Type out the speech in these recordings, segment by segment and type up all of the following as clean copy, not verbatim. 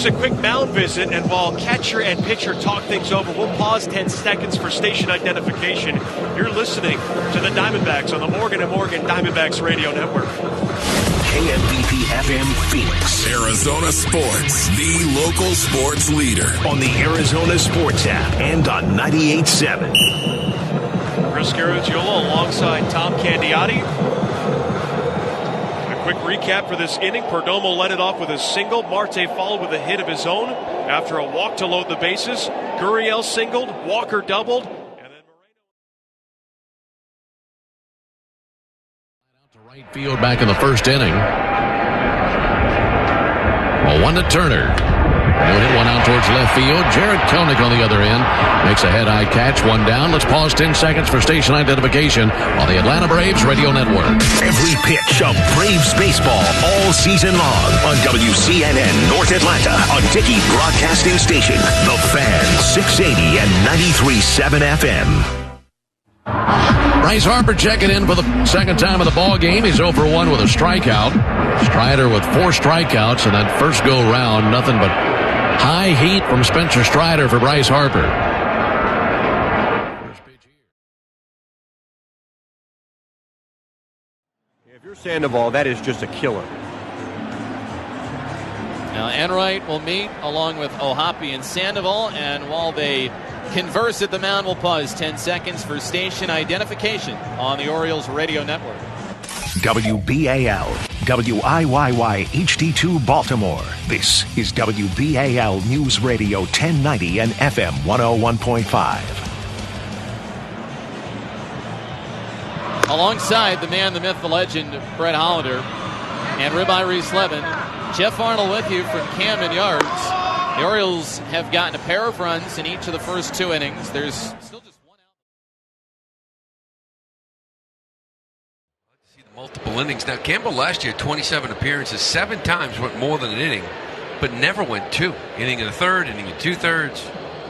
Here's a quick mound visit, and while catcher and pitcher talk things over, we'll pause 10 seconds for station identification. You're listening to the Diamondbacks on the Morgan & Morgan Diamondbacks Radio Network. KDKA-FM Phoenix. Arizona Sports, the local sports leader. On the Arizona Sports app and on 98.7. Chris Garagiola alongside Tom Candiotti. A quick recap for this inning. Perdomo led it off with a single. Marte followed with a hit of his own after a walk to load the bases. Gurriel singled. Walker doubled. Right field back in the first inning. A 1 to Turner. He'll hit one out towards left field. Jared Kelnick on the other end makes a head-high catch. One down. Let's pause 10 seconds for station identification on the Atlanta Braves Radio Network. Every pitch of Braves baseball all season long on WCNN North Atlanta, on Dickey Broadcasting Station, The Fan, 680 and 93.7 FM. Bryce Harper checking in for the second time of the ball game. He's 0-for-1 with a strikeout. Strider with 4 strikeouts in that first go round. Nothing but high heat from Spencer Strider for Bryce Harper. If you're Sandoval, that is just a killer. Now Enright will meet along with Ohapi and Sandoval, and while they converse at the mound, we'll pause 10 seconds for station identification on the Orioles Radio Network. WBAL, WIYY HD2 Baltimore. This is WBAL News Radio 1090 and FM 101.5. Alongside the man, the myth, the legend, Brett Hollander, and Ribeye Reese-Levin, Jeff Arnold with you from Camden Yards. The Orioles have gotten a pair of runs in each of the first 2 innings. There's still just one out. See the multiple innings. Now, Campbell last year, 27 appearances, 7 times went more than an inning, but never went 2. Inning in the third, inning in 2/3.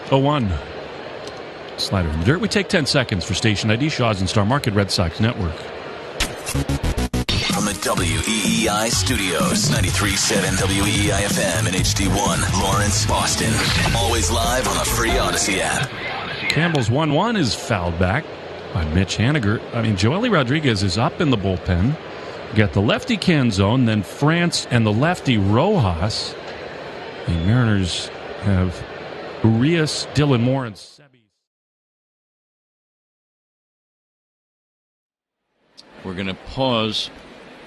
0-1. Slider in the dirt. We take 10 seconds for station ID. Shaw's and Star Market Red Sox Network. From the WEEI studios, 93.7 WEEI-FM and HD1, Lawrence, Boston. Always live on the free Audacy app. Campbell's 1-1 is fouled back by Mitch Haniger. Joely Rodriguez is up in the bullpen. You got the lefty Canzone, then France and the lefty Rojas. The Mariners have Urias, Dylan Moore, and Sebi. We're going to pause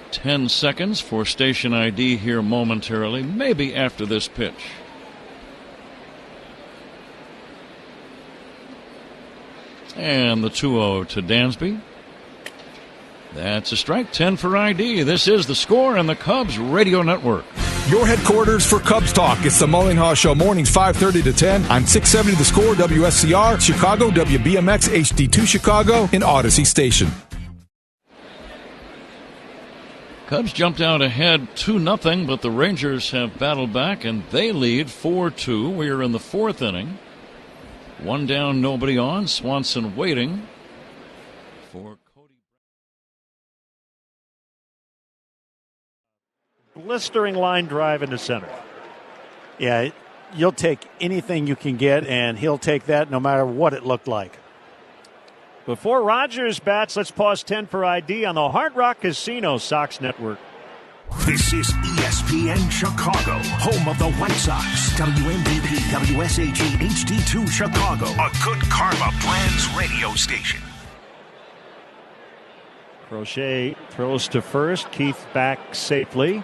10 seconds for station ID here momentarily, maybe after this pitch. And the 2-0 to Dansby. That's a strike. 10 for ID. This is The Score on the Cubs Radio Network. Your headquarters for Cubs Talk. It's the Mullinghaw Show, mornings 5:30 to 10 on 670 The Score, WSCR, Chicago, WBMX, HD2 Chicago, and Audacy Station. Cubs jumped out ahead 2-0, but the Rangers have battled back, and they lead 4-2. We are in the 4th inning. 1 down, nobody on. Swanson waiting for Cody. Blistering line drive into center. Yeah, you'll take anything you can get, and he'll take that no matter what it looked like. Before Rogers bats, let's pause 10 for ID on the Hard Rock Casino Sox Network. This is ESPN Chicago, home of the White Sox. WMVP, WSAG, HD2 Chicago, a good Karma Brands radio station. Crochet throws to first. Keith back safely.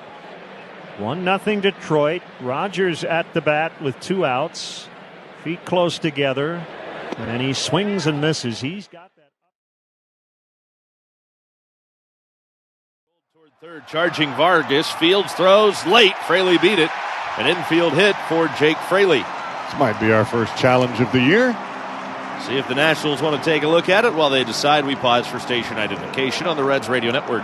1-0 Detroit. Rogers at the bat with 2 outs. Feet close together. And he swings and misses. He's got that. Toward third, charging Vargas. Fields throws late. Fraley beat it. An infield hit for Jake Fraley. This might be our first challenge of the year. See if the Nationals want to take a look at it while they decide. We pause for station identification on the Reds Radio Network.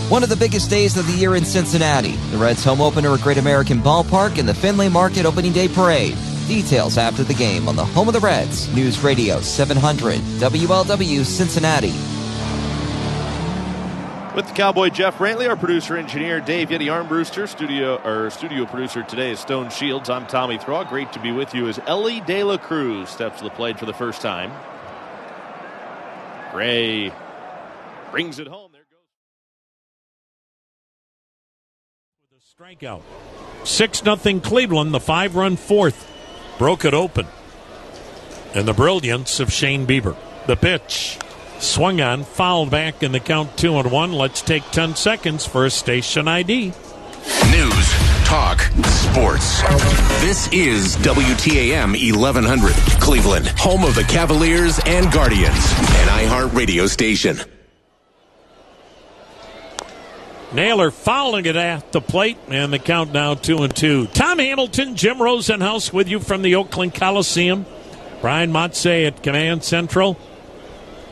One of the biggest days of the year in Cincinnati. The Reds home opener at Great American Ballpark and the Fenway Market Opening Day Parade. Details after the game on the home of the Reds, News Radio 700, WLW Cincinnati. With the Cowboy Jeff Brantley, our producer-engineer Dave Yeti Armbruster, studio producer today is Stone Shields. I'm Tommy Thaw. Great to be with you as Ellie De La Cruz steps to the plate for the first time. Ray brings it home. There goes. With a strikeout. 6-0 Cleveland, the 5-run fourth. Broke it open. And the brilliance of Shane Bieber. The pitch. Swung on, fouled back in the count 2-1. Let's take 10 seconds for a station ID. News, talk, sports. This is WTAM 1100, Cleveland, home of the Cavaliers and Guardians, an iHeartRadio station. Naylor fouling it at the plate, and the count now 2-2. Tom Hamilton, Jim Rosenhaus with you from the Oakland Coliseum. Brian Motze at Command Central.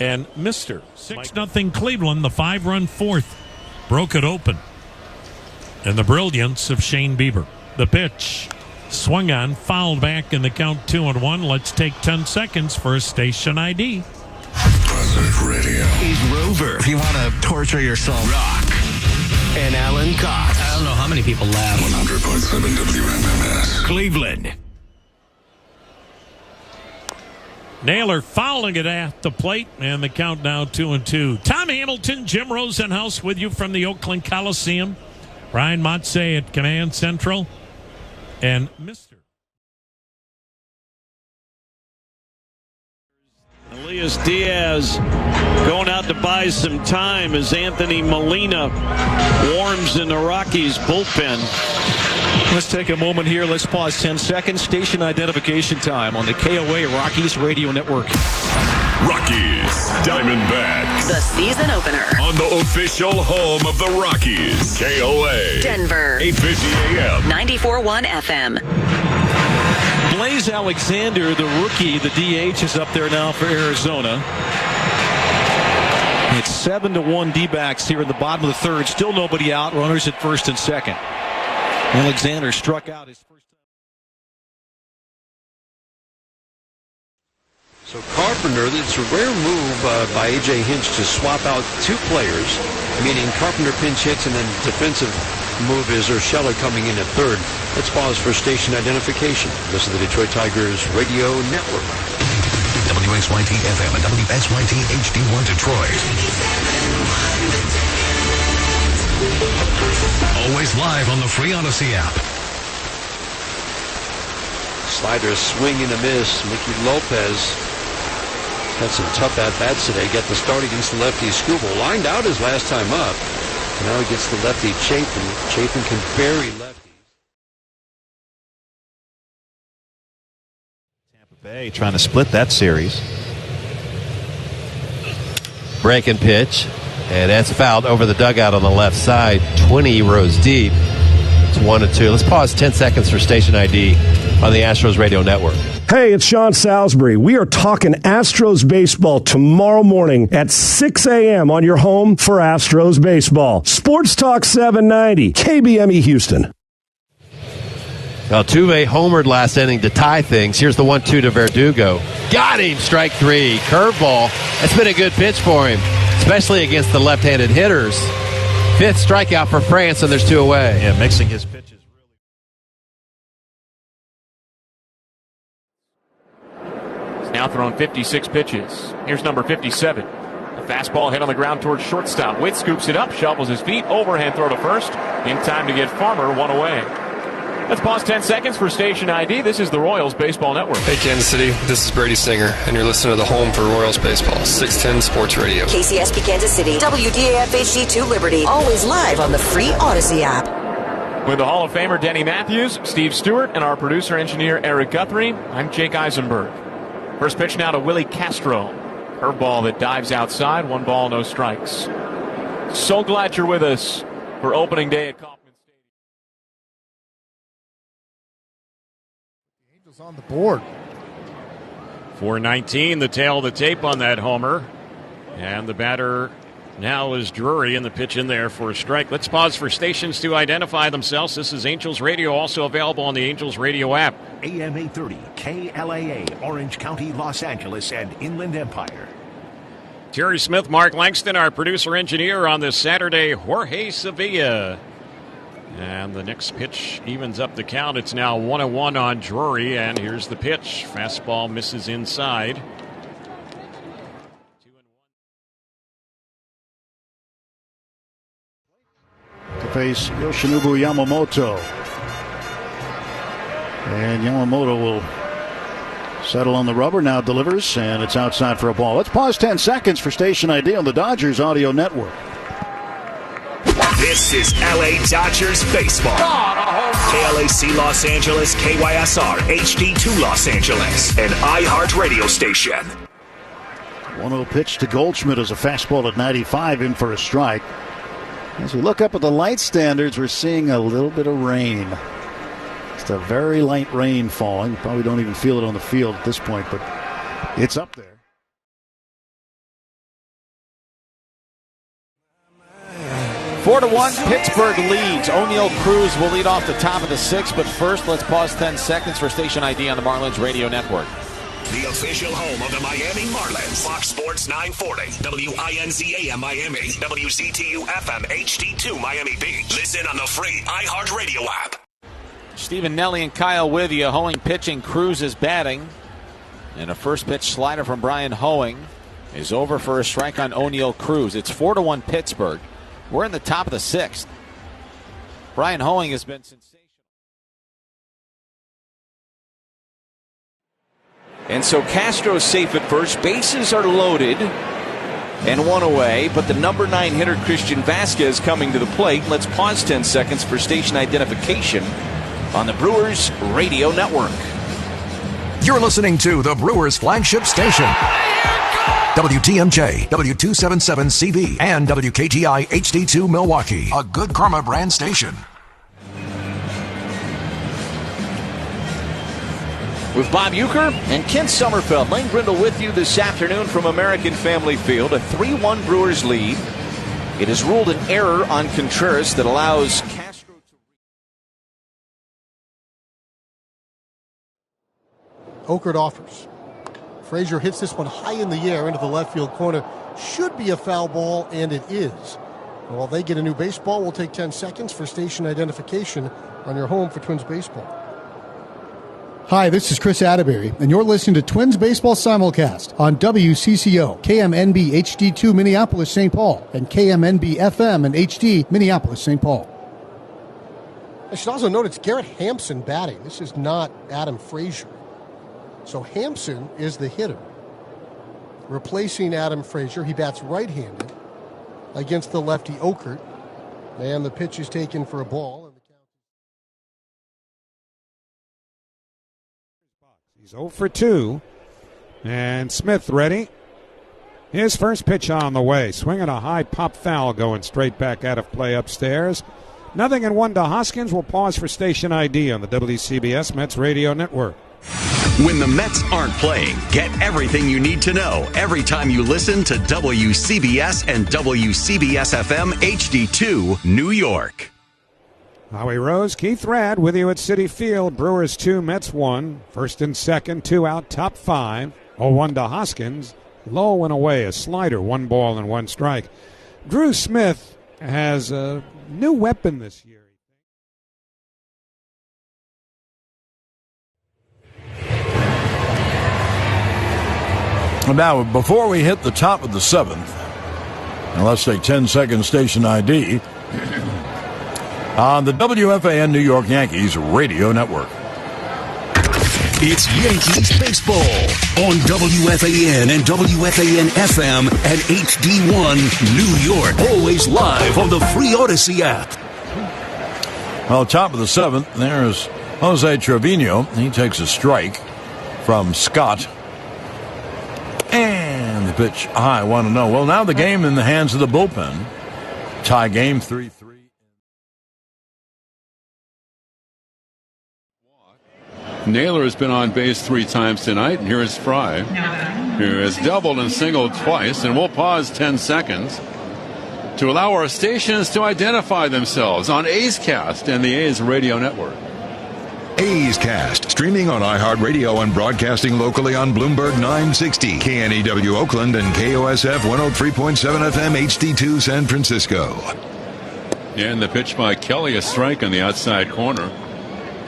And Mr. 6-0 Cleveland, the 5-run fourth. Broke it open. And the brilliance of Shane Bieber. The pitch. Swung on, fouled back in the count 2-1. Let's take 10 seconds for a station ID. Positive Radio. He's Rover. If you want to torture yourself. Rock. And Alan Cox. I don't know how many people laugh. 100.7 WMMS. Cleveland. Naylor fouling it at the plate, and the count now 2-2. Tom Hamilton, Jim Rosenhaus with you from the Oakland Coliseum. Brian Motze at Command Central. And Mr. Elias Diaz going out to buy some time as Anthony Molina warms in the Rockies bullpen. Let's take a moment here. Let's pause 10 seconds. Station identification time on the KOA Rockies Radio Network. Rockies, Diamondbacks. The season opener. On the official home of the Rockies. KOA. Denver. 850 AM. 94.1 FM. Blaze Alexander, the rookie, the DH, is up there now for Arizona. It's 7-1 D-backs here in the bottom of the third. Still nobody out. Runners at first and second. Alexander struck out his first time. So Carpenter, it's a rare move by A.J. Hinch to swap out two players, meaning Carpenter pinch hits and then defensive move is Urshela coming in at third. Let's pause for station identification. This is the Detroit Tigers Radio Network. WXYT-FM and WSYT-HD1 Detroit. Always live on the free Audacy app. Slider swing and a miss. Mickey Lopez had some tough at-bats today. Got the start against the lefty Skubal. Lined out his last time up. Now he gets the lefty Chapin. Chapin can bury lefties. Tampa Bay trying to split that series. Breaking pitch. And that's fouled over the dugout on the left side. 20 rows deep. It's 1-2. Let's pause 10 seconds for station ID on the Astros Radio Network. Hey, it's Sean Salisbury. We are talking Astros baseball tomorrow morning at 6 a.m. on your home for Astros baseball. Sports Talk 790, KBME Houston. Altuve homered last inning to tie things. Here's the 1-2 to Verdugo. Got him, strike three. Curveball. That's been a good pitch for him, especially against the left-handed hitters. Fifth strikeout for France, and there's two away. Yeah, mixing his pitches. He's now thrown 56 pitches. Here's number 57. A fastball hit on the ground towards shortstop. Witt scoops it up, shovels his feet, overhand throw to first. In time to get Farmer one away. Let's pause 10 seconds for station ID. This is the Royals Baseball Network. Hey, Kansas City. This is Brady Singer, and you're listening to the home for Royals Baseball, 610 Sports Radio. KCSP Kansas City, WDAE HD2 Liberty. Always live on the free Audacy app. With the Hall of Famer Denny Matthews, Steve Stewart, and our producer-engineer Eric Guthrie, I'm Jake Eisenberg. First pitch now to Willie Castro. Curveball that dives outside. 1 ball, no strikes. So glad you're with us for opening day at Kauffman. On the board. 4:19, the tail of the tape on that homer. And the batter now is Drury, and the pitch in there for a strike. Let's pause for stations to identify themselves. This is Angels Radio, also available on the Angels Radio app. AM 830, KLAA, Orange County, Los Angeles, and Inland Empire. Terry Smith, Mark Langston, our producer-engineer on this Saturday, Jorge Sevilla. And the next pitch evens up the count. It's now 1-1 on Drury, and here's the pitch. Fastball misses inside. To face Yoshinobu Yamamoto. And Yamamoto will settle on the rubber, now delivers, and it's outside for a ball. Let's pause 10 seconds for Station ID on the Dodgers Audio Network. This is LA Dodgers baseball. KLAC Los Angeles, KYSR, HD2 Los Angeles, and iHeartRadio station. 1-0 pitch to Goldschmidt as a fastball at 95 in for a strike. As we look up at the light standards, we're seeing a little bit of rain. Just a very light rain falling. Probably don't even feel it on the field at this point, but it's up there. Four to 1, Pittsburgh leads. O'Neill Cruz will lead off the top of the sixth, but first, let's pause 10 seconds for Station ID on the Marlins Radio Network. The official home of the Miami Marlins. Fox Sports 940, WINZAM Miami, WZTU-FM HD2 Miami Beach. Listen on the free iHeartRadio app. Stephen Nelly and Kyle with you. Hoeing pitching, Cruz is batting. And a first pitch slider from Brian Hoeing is over for a strike on O'Neill Cruz. It's 4-1 Pittsburgh. We're in the top of the sixth. Brian Hoeing has been sensational. And so Castro's safe at first. Bases are loaded and one away. But the number 9 hitter, Christian Vasquez, coming to the plate. Let's pause 10 seconds for station identification on the Brewers Radio Network. You're listening to the Brewers flagship station. WTMJ, W277CV, and WKTI HD2 Milwaukee, a Good Karma brand station. With Bob Uecker and Kent Sommerfeld, Lane Grindle with you this afternoon from American Family Field. A 3-1 Brewers lead. It has ruled an error on Contreras that allows Castro to... Okert offers. Frazier hits this one high in the air into the left field corner. Should be a foul ball, and it is. While they get a new baseball, we'll take 10 seconds for station identification on your home for Twins baseball. Hi, this is Chris Atterbury, and you're listening to Twins Baseball Simulcast on WCCO, KMNB HD2 Minneapolis, St. Paul, and KMNB FM and HD Minneapolis, St. Paul. I should also note it's Garrett Hampson batting. This is not Adam Frazier. So Hampson is the hitter, replacing Adam Frazier. He bats right-handed against the lefty Okert, and the pitch is taken for a ball. He's 0 for 2, and Smith ready. His first pitch on the way, swinging a high pop foul going straight back out of play upstairs. 0-1 to Hoskins. We'll pause for station ID on the WCBS Mets Radio Network. When the Mets aren't playing, get everything you need to know every time you listen to WCBS and WCBS-FM HD2 New York. Howie Rose, Keith Radd with you at Citi Field. Brewers 2, Mets 1. First and second, 2 out, top 5. 0-1 to Hoskins. Low and away, a slider, 1 ball and 1 strike. Drew Smith has a new weapon this year. Now, before we hit the top of the 7th, and let's take 10-second station ID on the WFAN New York Yankees Radio Network. It's Yankees baseball on WFAN and WFAN-FM and HD1 New York. Always live on the free Audacy app. Well, top of the 7th, there's Jose Trevino. He takes a strike from Scott. And the pitch high, 1-0. Well, now the game in the hands of the bullpen. Tie game 3-3. Naylor has been on base 3 times tonight, and here is Fry, who has doubled and singled twice. And we'll pause 10 seconds to allow our stations to identify themselves on A's Cast and the A's Radio Network. A's Cast streaming on iHeartRadio and broadcasting locally on Bloomberg 960, KNEW Oakland, and KOSF 103.7 FM HD2 San Francisco. And the pitch by Kelly, a strike on the outside corner.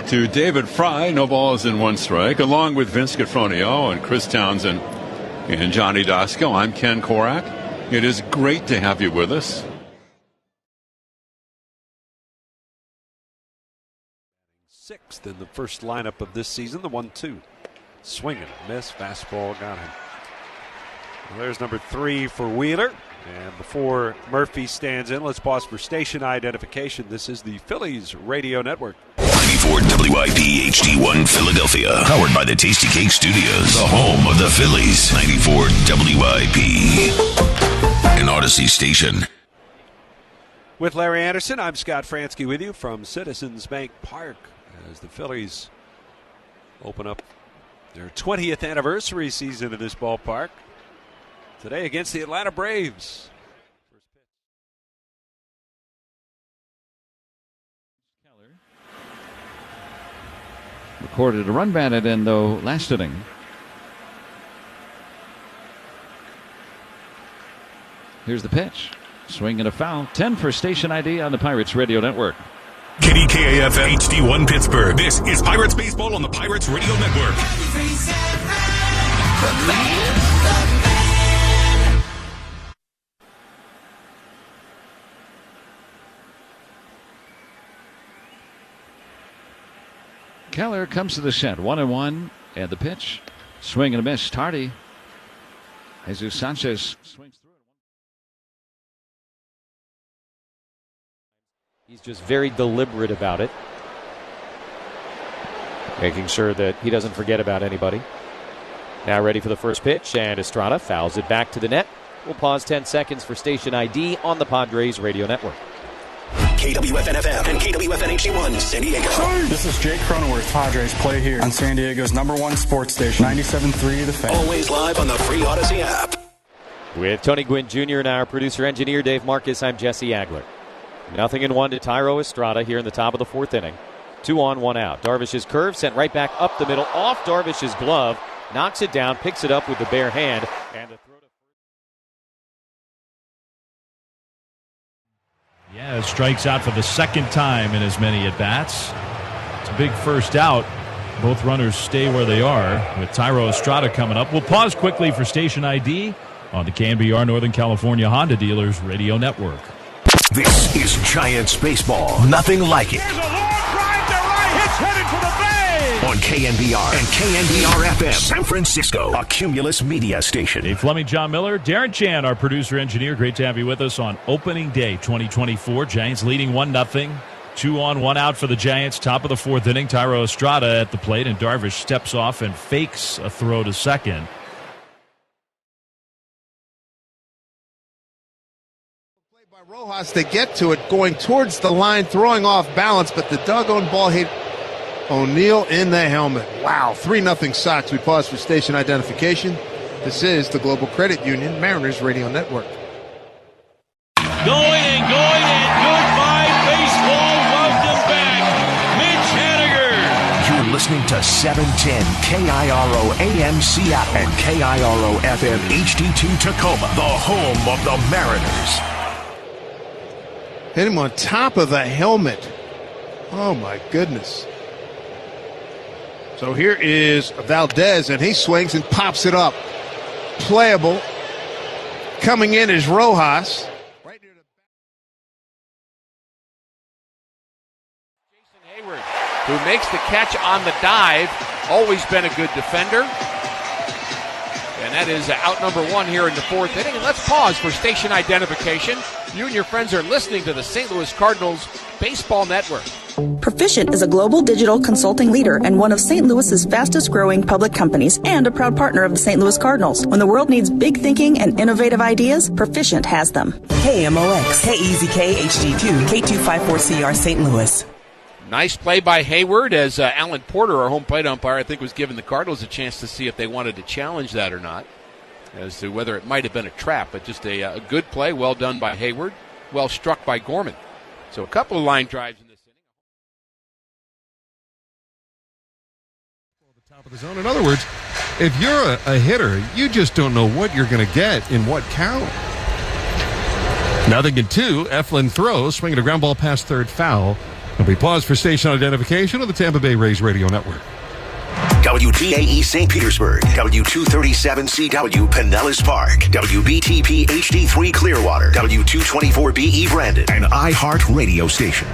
To David Fry, no balls in one strike, along with Vince Cafronio and Chris Townsend and Johnny Dosco. I'm Ken Korak. It is great to have you with us. Sixth in the first lineup of this season, the 1-2. Swing and a miss, fastball got him. Well, there's number 3 for Wheeler. And before Murphy stands in, let's pause for station identification. This is the Phillies Radio Network. 94 WIP HD1 Philadelphia. Powered by the Tasty Cake Studios. The home of the Phillies. 94 WIP. An Audacy station. With Larry Anderson, I'm Scott Fransky with you from Citizens Bank Park as the Phillies open up their 20th anniversary season in this ballpark. Today against the Atlanta Braves. Recorded a run batted in, though, last inning. Here's the pitch. Swing and a foul. 10 for station ID on the Pirates Radio Network. KDKA-FM HD1 Pittsburgh. This is Pirates Baseball on the Pirates Radio Network. Keller comes to the set. 1-1. And the pitch. Swing and a miss. Tardy. Jesus Sanchez swings through. He's just very deliberate about it. Making sure that he doesn't forget about anybody. Now ready for the first pitch, and Estrada fouls it back to the net. We'll pause 10 seconds for station ID on the Padres Radio Network. KWFN-FM and KWFN HD1 San Diego. This is Jake Cronenworth. Padres play here on San Diego's #1 sports station, 97.3 The Fan. Always live on the free Audacy app. With Tony Gwynn Jr. and our producer-engineer Dave Marcus, I'm Jesse Agler. 0-1 to Tyro Estrada here in the top of the 4th inning. 2 on, 1 out. Darvish's curve sent right back up the middle, off Darvish's glove, knocks it down, picks it up with the bare hand, and the throw to... Yeah, strikes out for the second time in as many at-bats. It's a big first out. Both runners stay where they are with Tyro Estrada coming up. We'll pause quickly for station ID on the KNBR Northern California Honda Dealers Radio Network. This is Giants baseball. Nothing like it. There's a long drive to right. It's headed for the bay. On KNBR and KNBR-FM, San Francisco, a Cumulus media station. Dave Fleming, John Miller, Darren Chan, our producer-engineer. Great to have you with us on opening day 2024. Giants leading 1-0. 2 on, 1 out for the Giants. Top of the 4th inning. Tyro Estrada at the plate, and Darvish steps off and fakes a throw to second. Rojas to get to it, going towards the line, throwing off balance, but the doggone ball hit O'Neill in the helmet. Wow, 3-0 Sox. We pause for station identification. This is the Global Credit Union Mariners Radio Network. Going and goodbye baseball. Welcome back, Mitch Haniger. You're listening to 710 KIRO AM Seattle and KIRO FM HD2 Tacoma, the home of the Mariners. Hit him on top of the helmet. Oh, my goodness. So here is Valdez, and he swings and pops it up. Playable. Coming in is Rojas. Jason Hayward, who makes the catch on the dive. Always been a good defender. And that is out number 1 here in the 4th inning. And let's pause for station identification. You and your friends are listening to the St. Louis Cardinals Baseball Network. Proficient is a global digital consulting leader and one of St. Louis's fastest-growing public companies and a proud partner of the St. Louis Cardinals. When the world needs big thinking and innovative ideas, Proficient has them. KMOX, KEZK, HD2, K254CR, St. Louis. Nice play by Hayward as Alan Porter, our home plate umpire, I think was giving the Cardinals a chance to see if they wanted to challenge that or not, as to whether it might have been a trap, but just a good play, well done by Hayward, well struck by Gorman. So a couple of line drives in of the zone. In other words, if you're a hitter, you just don't know what you're going to get in what count. 0-2. Eflin throws, swinging a ground ball past third, foul. And we pause for station identification of the Tampa Bay Rays Radio Network. WDAE St. Petersburg, W237CW Pinellas Park, WBTP HD3 Clearwater, W224BE Brandon, and iHeartRadio station.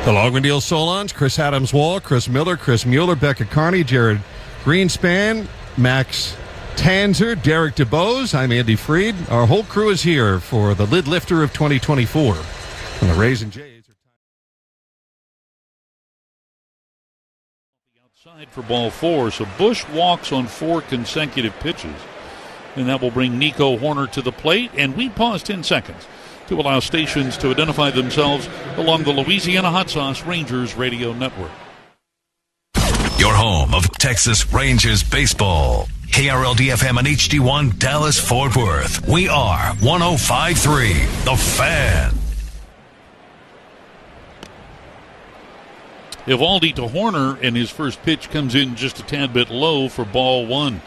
The Longmandale Solons, Chris Adams-Wall, Chris Miller, Chris Mueller, Becca Carney, Jared Greenspan, Max Tanzer, Derek DeBose. I'm Andy Freed. Our whole crew is here for the lid lifter of 2024. And the Rays and Jays. For ball 4, so Bush walks on 4 consecutive pitches, and that will bring Nico Horner to the plate. And we pause 10 seconds to allow stations to identify themselves along the Louisiana Hot Sauce Rangers Radio Network. Your home of Texas Rangers baseball. KRLD-FM and HD1 Dallas-Fort Worth. We are 105.3 The Fan. Evaldi to Horner, and his first pitch comes in just a tad bit low for ball 1.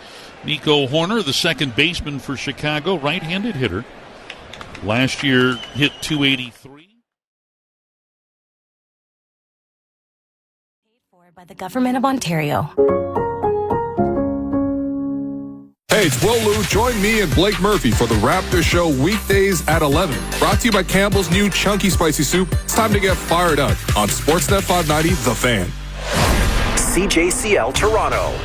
Nico Horner, the second baseman for Chicago, right-handed hitter. Last year hit .283. By the Government of Ontario. Hey, it's Will Lou. Join me and Blake Murphy for the Raptor Show weekdays at 11. Brought to you by Campbell's new Chunky Spicy Soup. It's time to get fired up on Sportsnet 590, The Fan. CJCL Toronto.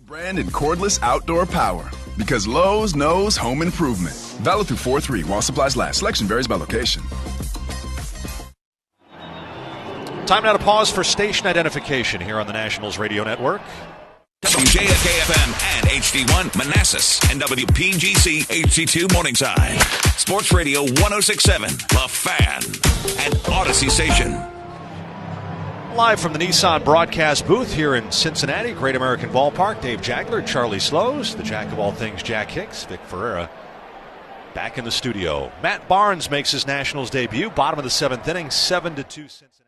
Brand in cordless outdoor power. Because Lowe's knows home improvement. Valid through 4/3 while supplies last. Selection varies by location. Time now to pause for station identification here on the Nationals Radio Network. WKDKA-FM and HD1 Manassas and WPGC HD2 Morningside. Sports Radio 106.7 The Fan and Audacy Station. Live from the Nissan broadcast booth here in Cincinnati, Great American Ballpark. Dave Jagler, Charlie Slows, the jack of all things, Jack Hicks, Vic Ferreira back in the studio. Matt Barnes makes his Nationals debut, bottom of the 7th inning, 7-2 Cincinnati.